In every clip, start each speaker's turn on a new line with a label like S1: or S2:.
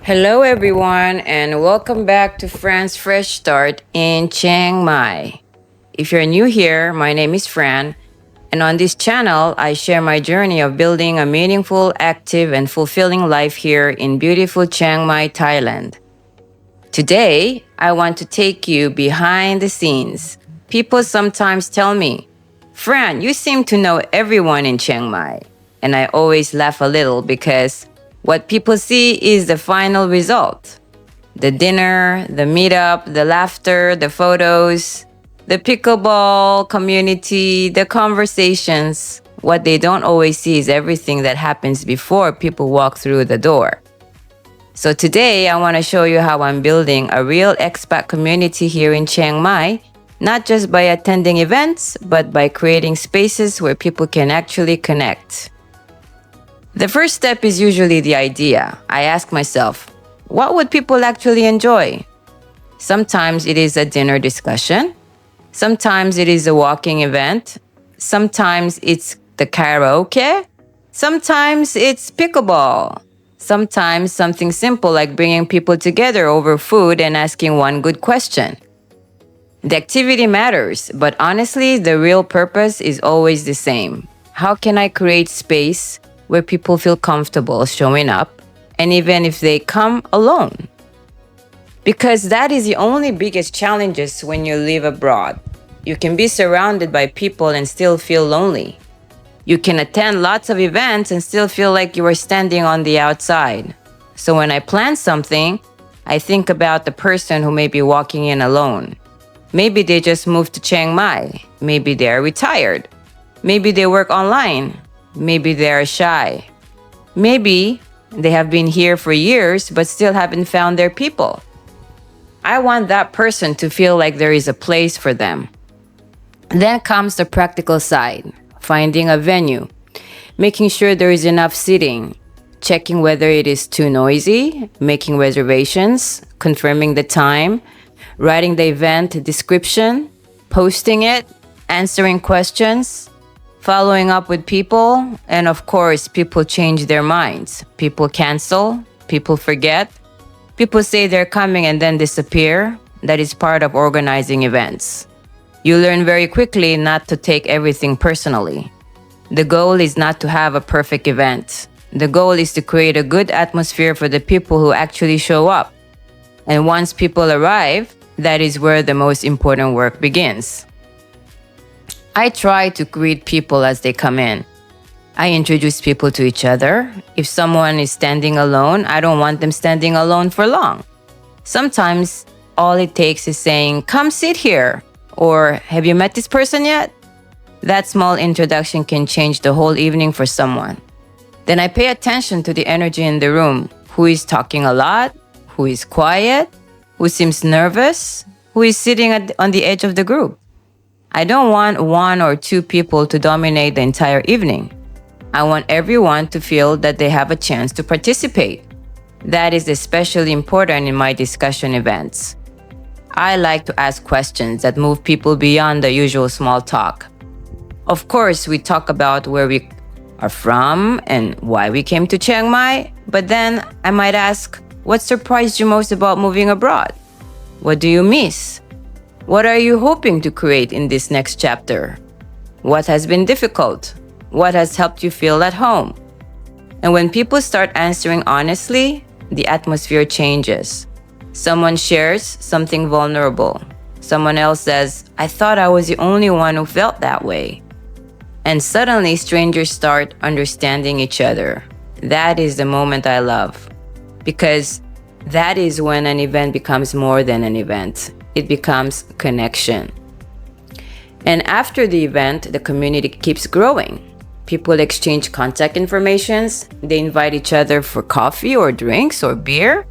S1: Hello, everyone, and welcome back to Fran's Fresh Start in Chiang Mai. If you're new here, my name is Fran, and on this channel, I share my journey of building a meaningful, active, and fulfilling life here in beautiful Chiang Mai, Thailand. Today, I want to take you behind the scenes. People sometimes tell me, Fran, you seem to know everyone in Chiang Mai. And I always laugh a little because what people see is the final result. The dinner, the meetup, the laughter, the photos, the pickleball community, the conversations. What they don't always see is everything that happens before people walk through the door. So today, I want to show you how I'm building a real expat community here in Chiang Mai, not just by attending events, but by creating spaces where people can actually connect. The first step is usually the idea. I ask myself, what would people actually enjoy? Sometimes it is a dinner discussion. Sometimes it is a walking event. Sometimes it's the karaoke. Sometimes it's pickleball. Sometimes something simple like bringing people together over food and asking one good question. The activity matters, but honestly, the real purpose is always the same. How can I create space where people feel comfortable showing up, and even if they come alone? Because that is the only biggest challenges when you live abroad. You can be surrounded by people and still feel lonely. You can attend lots of events and still feel like you are standing on the outside. So when I plan something, I think about the person who may be walking in alone. Maybe they just moved to Chiang Mai. Maybe they are retired. Maybe they work online. Maybe they are shy. Maybe they have been here for years but still haven't found their people. I want that person to feel like there is a place for them. Then comes the practical side, finding a venue, making sure there is enough seating, checking whether it is too noisy, making reservations, confirming the time, writing the event description, posting it, answering questions, following up with people, and of course, people change their minds. People cancel, people forget, people say they're coming and then disappear. That is part of organizing events. You learn very quickly not to take everything personally. The goal is not to have a perfect event. The goal is to create a good atmosphere for the people who actually show up. And once people arrive, that is where the most important work begins. I try to greet people as they come in. I introduce people to each other. If someone is standing alone, I don't want them standing alone for long. Sometimes all it takes is saying, "Come sit here," or "Have you met this person yet?" That small introduction can change the whole evening for someone. Then I pay attention to the energy in the room. Who is talking a lot? Who is quiet? Who seems nervous? Who is sitting on the edge of the group? I don't want one or two people to dominate the entire evening. I want everyone to feel that they have a chance to participate. That is especially important in my discussion events. I like to ask questions that move people beyond the usual small talk. Of course, we talk about where we are from and why we came to Chiang Mai, but then I might ask, what surprised you most about moving abroad? What do you miss? What are you hoping to create in this next chapter? What has been difficult? What has helped you feel at home? And when people start answering honestly, the atmosphere changes. Someone shares something vulnerable. Someone else says, "I thought I was the only one who felt that way." And suddenly strangers start understanding each other. That is the moment I love, because that is when an event becomes more than an event. It becomes connection. And after the event, the community keeps growing. People exchange contact informations. They invite each other for coffee or drinks or beer.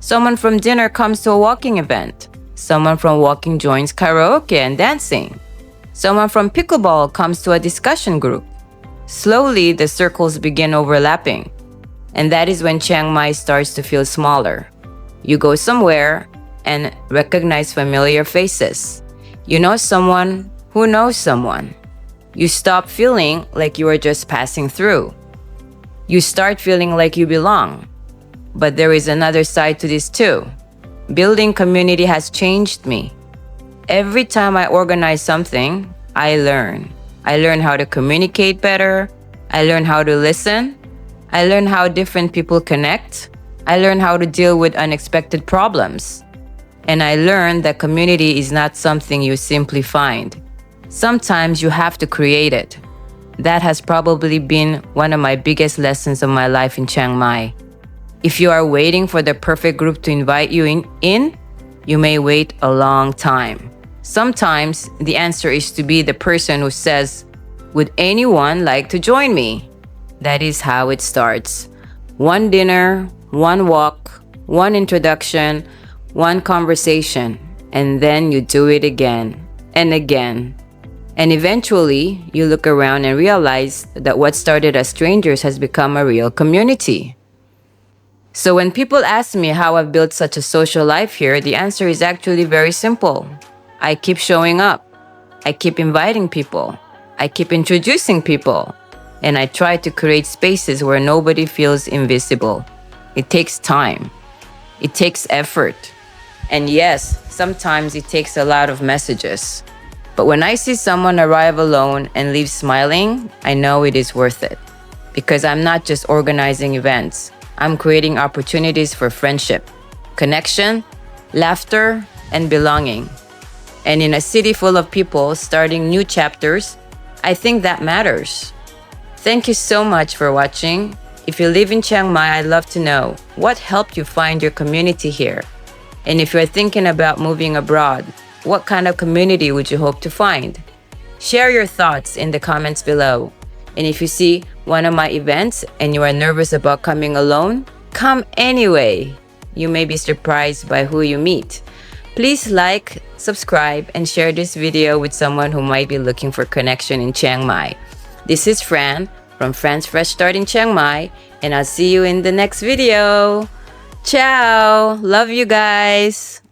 S1: Someone from dinner comes to a walking event. Someone from walking joins karaoke and dancing. Someone from pickleball comes to a discussion group. Slowly, the circles begin overlapping. And that is when Chiang Mai starts to feel smaller. You go somewhere and recognize familiar faces. You know someone who knows someone. You stop feeling like you are just passing through. You start feeling like you belong. But there is another side to this too. Building community has changed me. Every time I organize something, I learn. I learn how to communicate better. I learn how to listen. I learn how different people connect. I learn how to deal with unexpected problems. And I learned that community is not something you simply find. Sometimes you have to create it. That has probably been one of my biggest lessons of my life in Chiang Mai. If you are waiting for the perfect group to invite you in, you may wait a long time. Sometimes the answer is to be the person who says, "Would anyone like to join me?" That is how it starts. One dinner, one walk, one introduction, one conversation, and then you do it again and again. And eventually, you look around and realize that what started as strangers has become a real community. So when people ask me how I've built such a social life here, the answer is actually very simple. I keep showing up. I keep inviting people. I keep introducing people. And I try to create spaces where nobody feels invisible. It takes time. It takes effort. And yes, sometimes it takes a lot of messages. But when I see someone arrive alone and leave smiling, I know it is worth it. Because I'm not just organizing events. I'm creating opportunities for friendship, connection, laughter, and belonging. And in a city full of people starting new chapters, I think that matters. Thank you so much for watching. If you live in Chiang Mai, I'd love to know what helped you find your community here. And if you're thinking about moving abroad, what kind of community would you hope to find? Share your thoughts in the comments below. And if you see one of my events and you are nervous about coming alone, come anyway. You may be surprised by who you meet. Please like, subscribe, and share this video with someone who might be looking for connection in Chiang Mai. This is Fran from Fran's Fresh Start in Chiang Mai, and I'll see you in the next video. Ciao! Love you guys!